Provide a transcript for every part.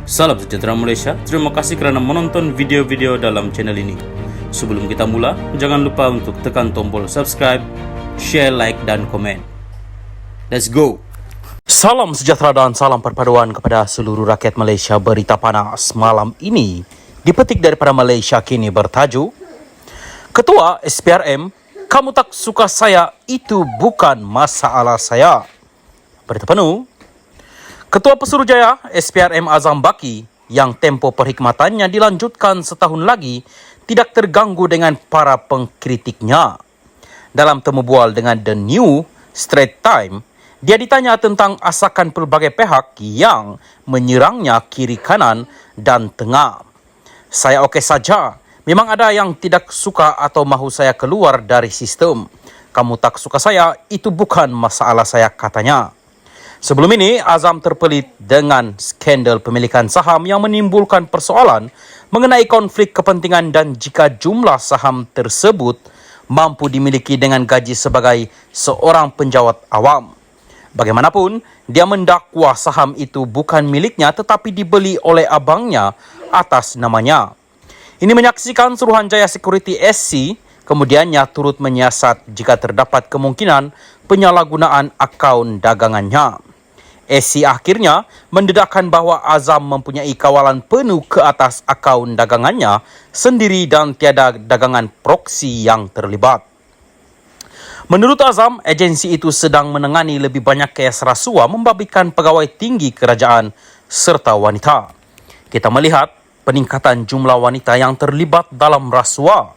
Salam sejahtera Malaysia, terima kasih kerana menonton video-video dalam channel ini. Sebelum kita mula, jangan lupa untuk tekan tombol subscribe, share, like dan komen. Let's go! Salam sejahtera dan salam perpaduan kepada seluruh rakyat Malaysia. Berita panas malam ini dipetik daripada Malaysia Kini bertajuk Ketua SPRM, kamu tak suka saya, itu bukan masalah saya. Berita penuh. Ketua Pesuruhjaya SPRM Azam Baki yang tempo perkhidmatannya dilanjutkan setahun lagi tidak terganggu dengan para pengkritiknya. Dalam temu bual dengan The New Straits Times, dia ditanya tentang asakan pelbagai pihak yang menyerangnya kiri kanan dan tengah. Saya okey saja. Memang ada yang tidak suka atau mahu saya keluar dari sistem. Kamu tak suka saya, itu bukan masalah saya, katanya. Sebelum ini, Azam terpelit dengan skandal pemilikan saham yang menimbulkan persoalan mengenai konflik kepentingan dan jika jumlah saham tersebut mampu dimiliki dengan gaji sebagai seorang penjawat awam. Bagaimanapun, dia mendakwa saham itu bukan miliknya tetapi dibeli oleh abangnya atas namanya. Ini menyaksikan Suruhanjaya Security SC, kemudiannya turut menyiasat jika terdapat kemungkinan penyalahgunaan akaun dagangannya. SC akhirnya mendedahkan bahawa Azam mempunyai kawalan penuh ke atas akaun dagangannya sendiri dan tiada dagangan proksi yang terlibat. Menurut Azam, agensi itu sedang menangani lebih banyak kes rasuah membabitkan pegawai tinggi kerajaan serta wanita. Kita melihat peningkatan jumlah wanita yang terlibat dalam rasuah.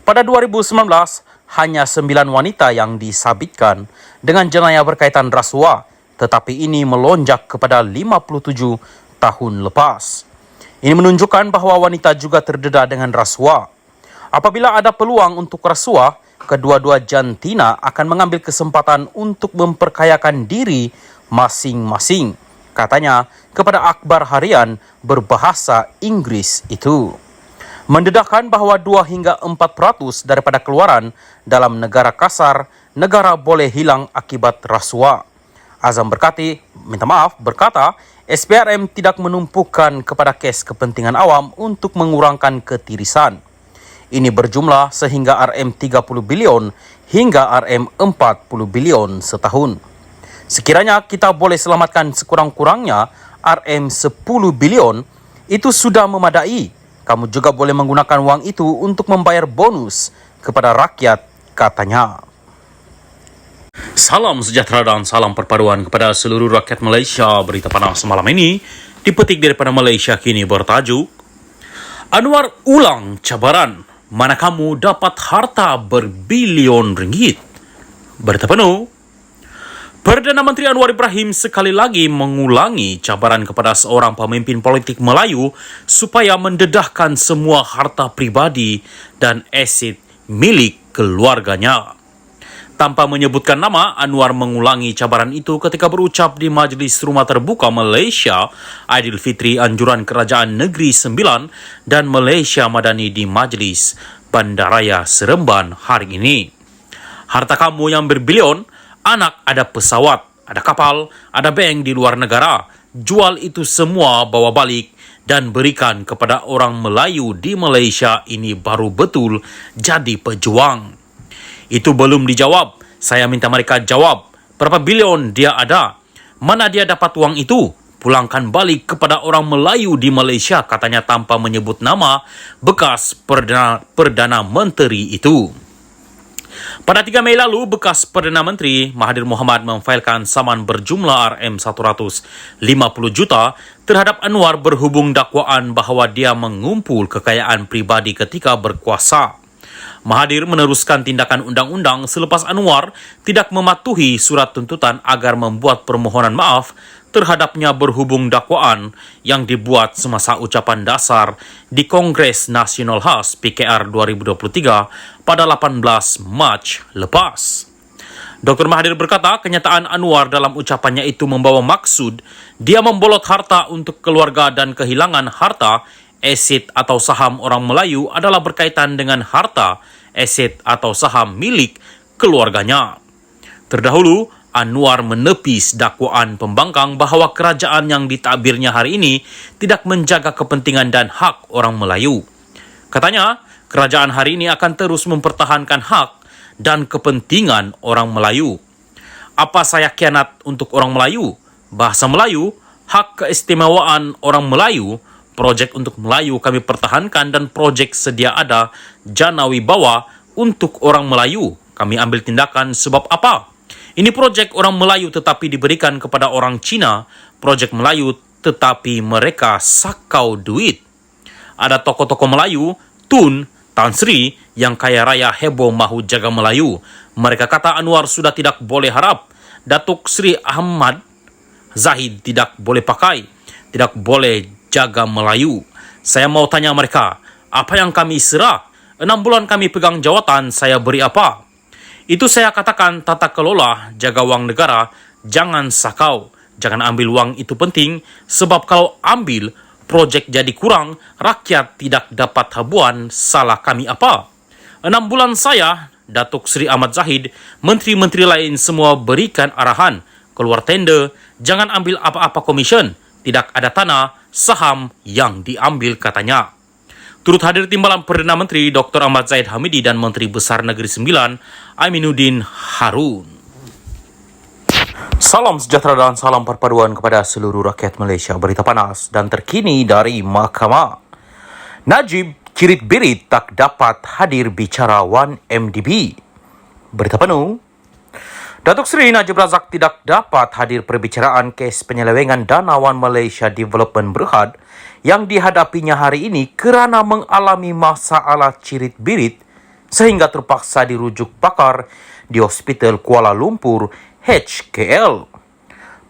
Pada 2019, hanya 9 wanita yang disabitkan dengan jenayah berkaitan rasuah, tetapi ini melonjak kepada 57 tahun lepas. Ini menunjukkan bahawa wanita juga terdedah dengan rasuah. Apabila ada peluang untuk rasuah, kedua-dua jantina akan mengambil kesempatan untuk memperkayakan diri masing-masing, katanya kepada akhbar harian berbahasa Inggeris itu. Mendedahkan bahawa 2 hingga 4% daripada keluaran dalam negara kasar, negara boleh hilang akibat rasuah. Azam berkata, SPRM tidak menumpukan kepada kes kepentingan awam untuk mengurangkan ketirisan. Ini berjumlah sehingga RM30 bilion hingga RM40 bilion setahun. Sekiranya kita boleh selamatkan sekurang-kurangnya RM10 bilion, itu sudah memadai. Kamu juga boleh menggunakan wang itu untuk membayar bonus kepada rakyat, katanya. Salam sejahtera dan salam perpaduan kepada seluruh rakyat Malaysia. Berita panas malam ini dipetik daripada Malaysia Kini bertajuk Anwar ulang cabaran, mana kamu dapat harta berbilion ringgit. Berita penuh. Perdana Menteri Anwar Ibrahim sekali lagi mengulangi cabaran kepada seorang pemimpin politik Melayu supaya mendedahkan semua harta pribadi dan aset milik keluarganya. Tanpa menyebutkan nama, Anwar mengulangi cabaran itu ketika berucap di Majlis Rumah Terbuka Malaysia Aidilfitri Anjuran Kerajaan Negeri Sembilan dan Malaysia Madani di Majlis Bandaraya Seremban hari ini. Harta kamu yang berbilion, anak ada pesawat, ada kapal, ada bank di luar negara. Jual itu semua, bawa balik dan berikan kepada orang Melayu di Malaysia ini baru betul jadi pejuang. Itu belum dijawab. Saya minta mereka jawab. Berapa bilion dia ada? Mana dia dapat uang itu? Pulangkan balik kepada orang Melayu di Malaysia, katanya tanpa menyebut nama bekas Perdana Menteri itu. Pada 3 Mei lalu, bekas Perdana Menteri Mahathir Mohamad memfailkan saman berjumlah RM150 juta terhadap Anwar berhubung dakwaan bahawa dia mengumpul kekayaan pribadi ketika berkuasa. Mahathir meneruskan tindakan undang-undang selepas Anwar tidak mematuhi surat tuntutan agar membuat permohonan maaf terhadapnya berhubung dakwaan yang dibuat semasa ucapan dasar di Kongres Nasional Khas PKR 2023 pada 18 Mac lepas. Dr. Mahathir berkata kenyataan Anwar dalam ucapannya itu membawa maksud dia membolot harta untuk keluarga dan kehilangan harta, aset atau saham orang Melayu adalah berkaitan dengan harta, aset atau saham milik keluarganya. Terdahulu, Anwar menepis dakwaan pembangkang bahawa kerajaan yang ditakbirnya hari ini tidak menjaga kepentingan dan hak orang Melayu. Katanya, kerajaan hari ini akan terus mempertahankan hak dan kepentingan orang Melayu. Apa saya khianat untuk orang Melayu? Bahasa Melayu, hak keistimewaan orang Melayu, projek untuk Melayu kami pertahankan dan projek sedia ada jana wibawa untuk orang Melayu. Kami ambil tindakan sebab apa? Ini projek orang Melayu tetapi diberikan kepada orang Cina, projek Melayu tetapi mereka sakau duit. Ada tokoh-tokoh Melayu, Tun, Tan Sri yang kaya raya heboh mahu jaga Melayu. Mereka kata Anwar sudah tidak boleh harap. Datuk Sri Ahmad Zahid tidak boleh pakai, tidak boleh jaga Melayu. Saya mau tanya mereka, apa yang kami serah? 6 bulan kami pegang jawatan, saya beri apa? Itu saya katakan tata kelola, jaga wang negara, jangan sakau, jangan ambil wang itu penting, sebab kalau ambil, projek jadi kurang, rakyat tidak dapat habuan, salah kami apa? 6 bulan saya, Datuk Sri Ahmad Zahid, menteri-menteri lain semua berikan arahan, keluar tender, jangan ambil apa-apa komision, tidak ada tanah, saham yang diambil katanya. Turut hadir timbalan Perdana Menteri Dr. Ahmad Zahid Hamidi dan Menteri Besar Negeri Sembilan, Aminuddin Harun. Salam sejahtera dan salam perpaduan kepada seluruh rakyat Malaysia. Berita panas dan terkini dari Mahkamah. Najib cirit-birit tak dapat hadir bicara 1MDB. Berita penuh. Datuk Seri Najib Razak tidak dapat hadir perbicaraan kes penyelewengan dana One Malaysia Development Berhad yang dihadapinya hari ini kerana mengalami masalah cirit-birit sehingga terpaksa dirujuk pakar di Hospital Kuala Lumpur HKL.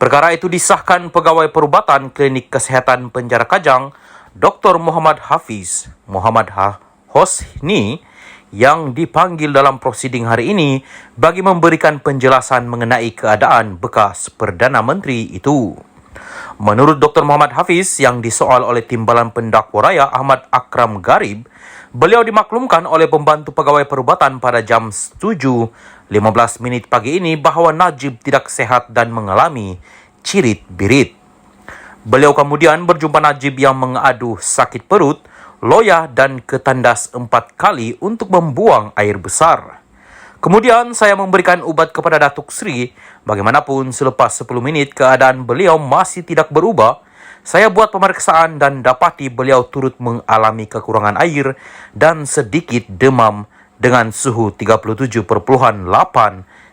Perkara itu disahkan Pegawai Perubatan Klinik Kesihatan Penjara Kajang Dr. Muhammad Hafiz Muhammad Hosni yang dipanggil dalam prosiding hari ini bagi memberikan penjelasan mengenai keadaan bekas Perdana Menteri itu. Menurut Dr. Muhammad Hafiz yang disoal oleh Timbalan Pendakwa Raya Ahmad Akram Garib, beliau dimaklumkan oleh pembantu pegawai perubatan pada jam 7.15 pagi ini bahawa Najib tidak sehat dan mengalami cirit-birit. Beliau kemudian berjumpa Najib yang mengadu sakit perut, loya dan ketandas 4 kali untuk membuang air besar. Kemudian saya memberikan ubat kepada Datuk Sri. Bagaimanapun selepas 10 minit keadaan beliau masih tidak berubah. Saya buat pemeriksaan dan dapati beliau turut mengalami kekurangan air dan sedikit demam dengan suhu 37.8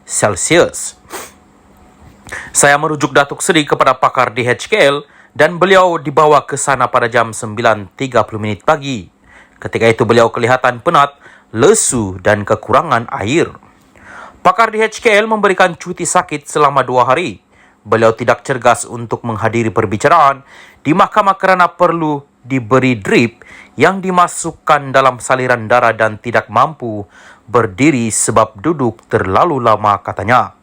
Celsius. Saya merujuk Datuk Sri kepada pakar di HKL dan beliau dibawa ke sana pada jam 9.30 pagi. Ketika itu beliau kelihatan penat, lesu dan kekurangan air. Pakar di HKL memberikan cuti sakit selama 2 hari. Beliau tidak cergas untuk menghadiri perbicaraan di mahkamah kerana perlu diberi drip yang dimasukkan dalam saliran darah dan tidak mampu berdiri sebab duduk terlalu lama katanya.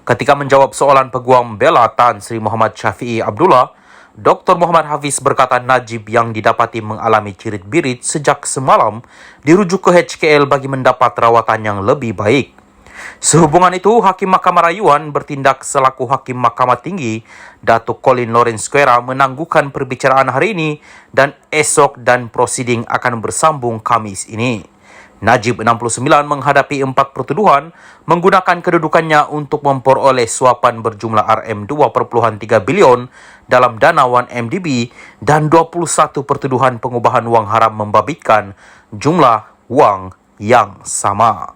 Ketika menjawab soalan peguam bela Tan Sri Muhammad Syafiee Abdullah, Dr. Muhammad Hafiz berkata Najib yang didapati mengalami cirit-birit sejak semalam dirujuk ke HKL bagi mendapat rawatan yang lebih baik. Sehubungan itu, Hakim Mahkamah Rayuan bertindak selaku Hakim Mahkamah Tinggi, Datuk Colin Lawrence Square menangguhkan perbicaraan hari ini dan esok dan prosiding akan bersambung Khamis ini. Najib 69 menghadapi 4 pertuduhan menggunakan kedudukannya untuk memperoleh suapan berjumlah RM2.3 bilion dalam dana 1MDB dan 21 pertuduhan pengubahan wang haram membabitkan jumlah wang yang sama.